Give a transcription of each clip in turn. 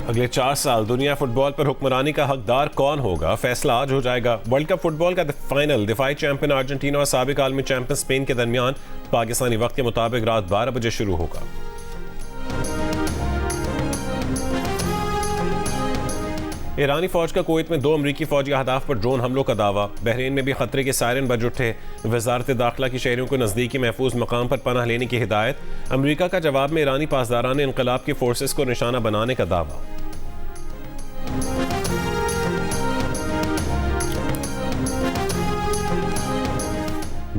अगले 4 साल दुनिया फुटबॉल पर हुक्मरानी का हकदार कौन होगा, फैसला आज हो जाएगा। वर्ल्ड कप फुटबॉल का फाइनल दिफाई चैंपियन अर्जेंटीना और साबिक आलमी चैंपियन स्पेन के दरमियान पाकिस्तानी वक्त के मुताबिक रात 12 बजे शुरू होगा। ईरानी फौज का कुवैत में 2 अमरीकी फौजी अहदाफ पर ड्रोन हमलों का दावा। बहरीन में भी खतरे के सायरन बज उठे। वजारत दाखिला की शहरियों को नज़दीकी महफूज मकाम पर पनाह लेने की हिदायत। अमरीका का जवाब में ईरानी पासदारान इनकलाब की फोर्सेस को निशाना बनाने का दावा।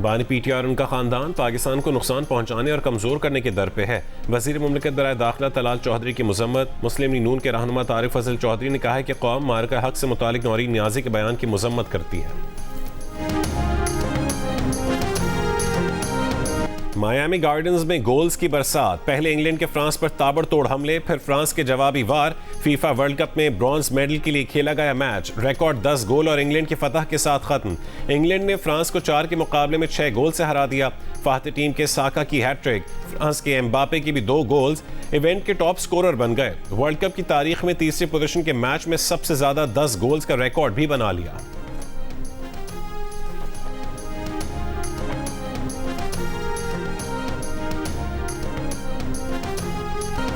बानी पीटीआई और उनका खानदान पाकिस्तान को नुकसान पहुंचाने और कमजोर करने के दर पे है। वजीर मुमलिकत बराए दाखिला तलाल चौधरी की मजम्मत। मुस्लिम लीग नून के रहनुमा तारिक फजल चौधरी ने कहा है कि कौम मार्का हक से मुतालिक नौरीन नियाजी के बयान की मजम्मत करती है। मायामी गार्डन्स में गोल्स की बरसात। पहले इंग्लैंड के फ्रांस पर ताबड़तोड़ हमले, फिर फ्रांस के जवाबी वार। फीफा वर्ल्ड कप में ब्रॉन्ज मेडल के लिए खेला गया मैच रिकॉर्ड 10 गोल और इंग्लैंड की फतह के साथ खत्म। इंग्लैंड ने फ्रांस को 4 के मुकाबले में 6 गोल से हरा दिया। फातिह टीम के साका की हैट्रिक, फ्रांस के एम्बापे की भी 2 गोल्स इवेंट के टॉप स्कोरर बन गए। वर्ल्ड कप की तारीख में तीसरे पोजीशन के मैच में सबसे ज्यादा 10 गोल्स का रिकॉर्ड भी बना लिया।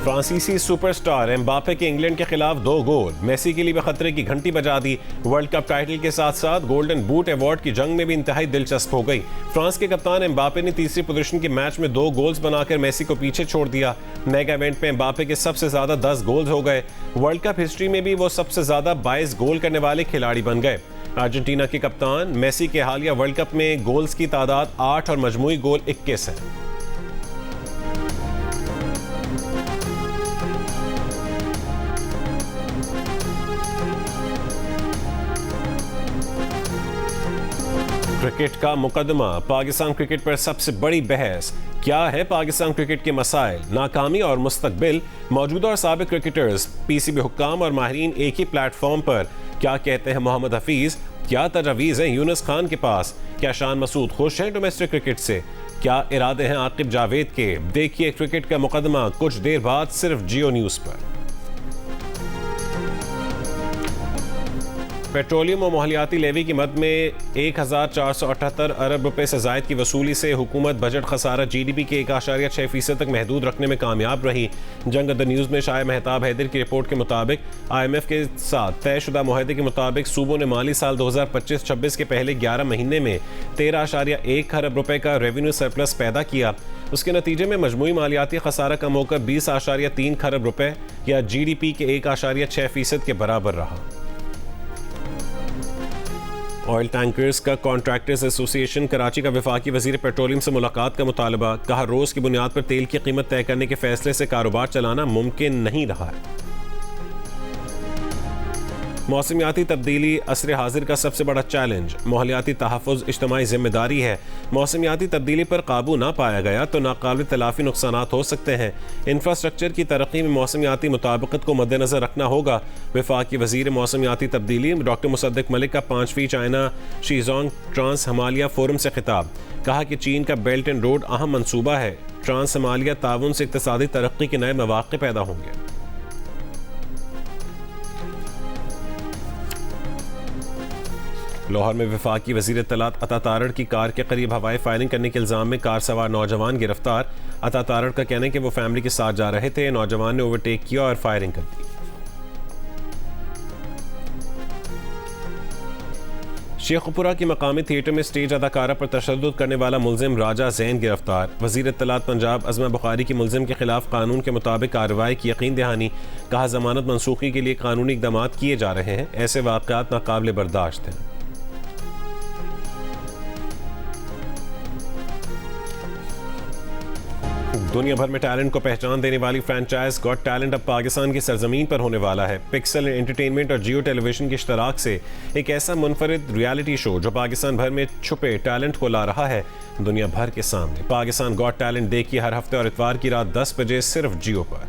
फ्रांसीसी सुपरस्टार एम्बापे के इंग्लैंड के खिलाफ 2 गोल, मेसी के लिए भी खतरे की घंटी बजा दी। वर्ल्ड कप टाइटल के साथ साथ गोल्डन बूट अवार्ड की जंग में भी इंतहाई दिलचस्प हो गई। फ्रांस के कप्तान एम्बापे ने तीसरी पोजीशन के मैच में 2 गोल्स बनाकर मेसी को पीछे छोड़ दिया। मेगा इवेंट में एम्बापे के सबसे ज्यादा 10 गोल्स हो गए। वर्ल्ड कप हिस्ट्री में भी वो सबसे ज्यादा 22 गोल करने वाले खिलाड़ी बन गए। अर्जेंटीना के कप्तान मेसी के हालिया वर्ल्ड कप में गोल्स की तादाद 8 और मजमूई गोल 21 है। क्रिकेट का मुकदमा। पाकिस्तान क्रिकेट पर सबसे बड़ी बहस। क्या है पाकिस्तान क्रिकेट के मसाइल, नाकामी और मुस्तकबिल। मौजूदा और साबिक क्रिकेटर्स, पीसीबी हुक्काम और माहिरीन एक ही प्लेटफॉर्म पर। क्या कहते हैं मोहम्मद हफीज, क्या तजवीज़ हैं यूनुस खान के पास। क्या शान मसूद खुश हैं डोमेस्टिक क्रिकेट से, क्या इरादे हैं आकिब जावेद के। देखिए क्रिकेट का मुकदमा कुछ देर बाद सिर्फ जियो न्यूज़ पर। पेट्रोलियम और माहौलियाती लेवी की मद में 1478 अरब रुपए से जायद की वसूली से हुकूमत बजट खसारा GDP के 1.6% तक महदूद रखने में कामयाब रही। जंग द न्यूज़ में शाह मेहताब हैदर की रिपोर्ट के मुताबिक IMF के साथ तयशुदा मुआहदे के मुताबिक सूबों ने माली साल 2025-26 के पहले 11 महीने में 13.1 खरब रुपए का रेवेन्यू सरप्लस पैदा किया। उसके नतीजे में मजमूई मालियाती खसारा कम होकर 20.3 खरब रुपए या GDP के 1.6% के बराबर रहा। ऑयल टैंकर्स का कॉन्ट्रैक्टर्स एसोसिएशन कराची का वफाकी वजीर पेट्रोलियम से मुलाकात का मुतालबा। कहा रोज़ की बुनियाद पर तेल की कीमत तय करने के फैसले से कारोबार चलाना मुमकिन नहीं रहा है। मौसमियाती तब्दीली असर हाजिर का सबसे बड़ा चैलेंज। माहौलियाती तहफ़्फ़ुज़ इज्तिमाई जिम्मेदारी है। मौसमियाती तब्दीली पर काबू ना पाया गया तो नाकाबिल तलाफ़ी नुकसानात हो सकते हैं। इंफ्रास्ट्रक्चर की तरक्की में मौसमियाती मुताबिकत को मद्देनज़र रखना होगा। वफाकी वज़ीर मौसमियाती तब्दीली डॉक्टर मुसद्दिक मलिक का 5वीं China Shijong trans Himalaya forum से खिताब। कहा कि चीन का बेल्ट एंड रोड अहम मनसूबा है। ट्रांस हमालिया ताउन से इक़्तिसादी तरक्की के नए मौक़े पैदा होंगे। लाहौर में वफाकी वज़ीर इत्तलात अता तारड़ की कार के करीब हवाई फायरिंग करने के इल्ज़ाम में कार सवार नौजवान गिरफ्तार। अता तारड़ का कहना है कि वो फैमिली के साथ जा रहे थे। नौजवान ने ओवरटेक किया और फायरिंग कर दी। शेखपुरा की मकामी थिएटर में स्टेज अदाकारा पर तशद्दुद करने वाला मुलजिम राजा जैन गिरफ्तार। वज़ीर इत्तलात पंजाब अज़मा बुखारी की मुलजिम के खिलाफ कानून के मुताबिक कार्रवाई की यकीन दहानी। कहा जमानत मनसूखी के लिए कानूनी इक़दाम किए जा रहे हैं। ऐसे वाक़यात नाकाबिल बर्दाश्त हैं। दुनिया भर में टैलेंट को पहचान देने वाली फ्रेंचाइज गॉट टैलेंट अब पाकिस्तान की सरजमीन पर होने वाला है। पिक्सल एंटरटेनमेंट और जियो टेलीविजन के इश्तराक से एक ऐसा मुनफरिद रियलिटी शो जो पाकिस्तान भर में छुपे टैलेंट को ला रहा है दुनिया भर के सामने। पाकिस्तान गॉट टैलेंट देखिए हर हफ्ते और इतवार की रात 10 बजे सिर्फ जियो पर।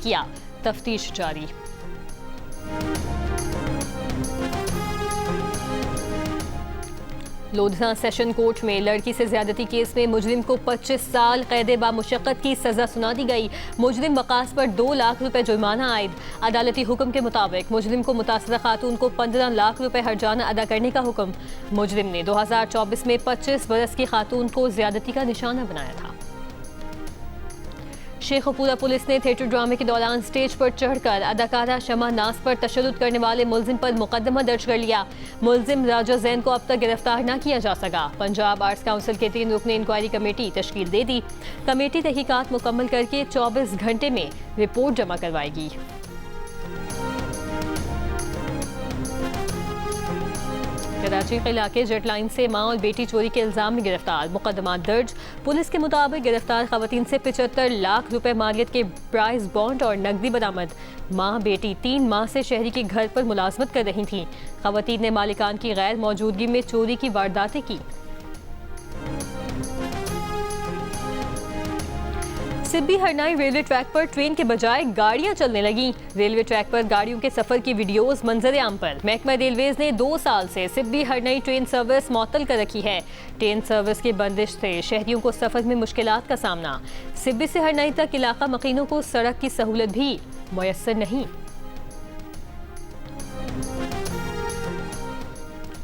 किया तफ्तीश जारी। लोधना सेशन कोर्ट में लड़की से ज्यादती केस में मुजरिम को 25 साल कैद बामुशक्कत की सजा सुना दी गई। मुजरिम वकास पर 2 लाख रुपए जुर्माना आयद। अदालती हुक्म के मुताबिक मुजरिम को मुतासरा खातून को 15 लाख रुपए हर्जाना अदा करने का हुक्म। मुजरिम ने 2024 में 25 बरस की खातून को ज्यादती का निशाना बनाया था। शेखपुरा पुलिस ने थिएटर ड्रामे के दौरान स्टेज पर चढ़कर अदाकारा शमा नाज पर तशद्दुद करने वाले मुलजिम पर मुकदमा दर्ज कर लिया। मुलजिम राजा जैन को अब तक गिरफ्तार न किया जा सका। पंजाब आर्ट्स काउंसिल के 3 रुकनी इंक्वायरी कमेटी तश्कील दे दी। कमेटी तहकीकात मुकम्मल करके 24 घंटे में रिपोर्ट जमा करवाएगी। कराची के इलाके जेट लाइन से मां और बेटी चोरी के इल्जाम में गिरफ्तार, मुकदमा दर्ज। पुलिस के मुताबिक गिरफ्तार खवातीन से 75 लाख रुपए मालियत के प्राइस बॉन्ड और नकदी बरामद। मां बेटी 3 माह से शहरी के घर पर मुलाजमत कर रही थीं। खवातीन ने मालिकान की गैर मौजूदगी में चोरी की वारदातें की। सिब्बी हरनाई रेलवे ट्रैक पर ट्रेन के बजाय गाड़ियां चलने लगी। रेलवे ट्रैक पर गाड़ियों के सफर की वीडियोस मंजर आम पर। महकमा रेलवेज ने 2 साल से सिब्बी हरनाई ट्रेन सर्विस मुअत्तल कर रखी है। ट्रेन सर्विस की बंदिश से शहरियों को सफर में मुश्किलात का सामना। सिब्बी से हरनाई तक इलाका मकीनों को सड़क की सहूलत भी मुयस्सर नहीं।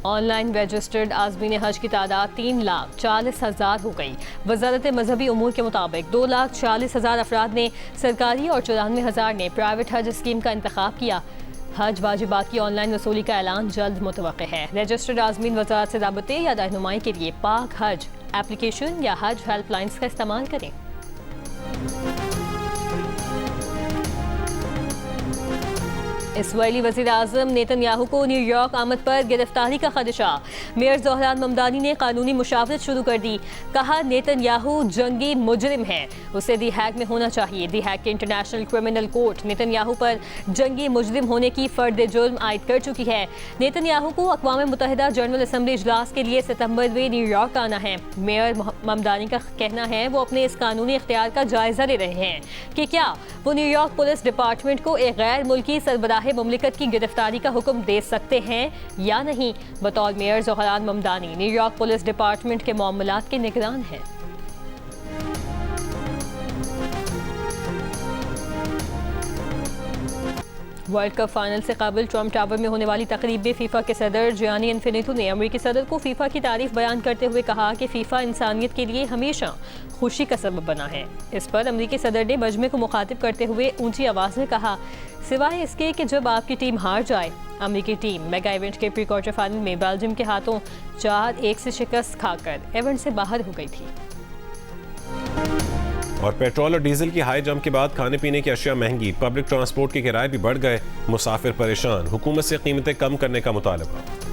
ऑनलाइन रजिस्टर्ड आज़मीन हज की तादाद 3,40,000 हो गई। वजारत मजहबी उमूर के मुताबिक 2,40,000 अफराद ने सरकारी और 94,000 ने प्राइवेट हज स्कीम का इंतखाब किया। हज वाजिबात की ऑनलाइन वसूली का ऐलान जल्द मुतवक्किल है। रजिस्टर्ड आज़मीन वजारत से राबते या रहनुमाई के लिए पाक हज एप्लीकेशन या हज हेल्पलाइंस का इस्तेमाल करें। इसराइली वज़ीर आज़म नेतन्याहू को न्यूयॉर्क आमद पर गिरफ्तारी का खदशा। मेयर ज़ोहरान ममदानी ने कानूनी मुशावरत शुरू कर दी। कहा नेतन्याहू जंगी मुजरिम है, उसे दी हैग में होना चाहिए। दी हैग के इंटरनेशनल क्रिमिनल कोर्ट नेतन्याहू पर जंगी मुजरिम होने की फर्द जुर्म आयद कर चुकी है। नेतन्याहू को अक़वाम मुत्तहिदा जनरल असम्बली इजलास के लिए सितंबर में न्यूयॉर्क आना है। मेयर ममदानी का कहना है वो अपने इस कानूनी इख्तियार का जायजा ले रहे हैं कि क्या वो न्यूयॉर्क पुलिस डिपार्टमेंट को एक गैर मुल्की सरबराह मुमलिकत की गिरफ्तारी का हुक्म दे सकते हैं या नहीं। बतौर mayor Zohran Mamdani New York police department के मामलात के निगरान हैं। वर्ल्ड कप फाइनल से कबल ट्रम्प टावर में होने वाली तकरीब में फीफा के सदर जियानी इन्फिनिटो ने अमेरिकी सदर को फीफा की तारीफ बयान करते हुए कहा कि फीफा इंसानियत के लिए हमेशा खुशी का सबब बना है। इस पर अमेरिकी सदर ने मजमे को मुखातिब करते हुए ऊंची आवाज़ में कहा, सिवाय इसके कि जब आपकी टीम हार जाए। अमेरिकी टीम मेगा इवेंट के प्री क्वार्टर फाइनल में बेल्जियम के हाथों 4-1 से शिकस्त खाकर इवेंट से बाहर हो गई थी। और पेट्रोल और डीजल की हाई जंप के बाद खाने पीने की अशिया महंगी, पब्लिक ट्रांसपोर्ट के किराए भी बढ़ गए, मुसाफिर परेशान, हुकूमत से कीमतें कम करने का मुतालबा।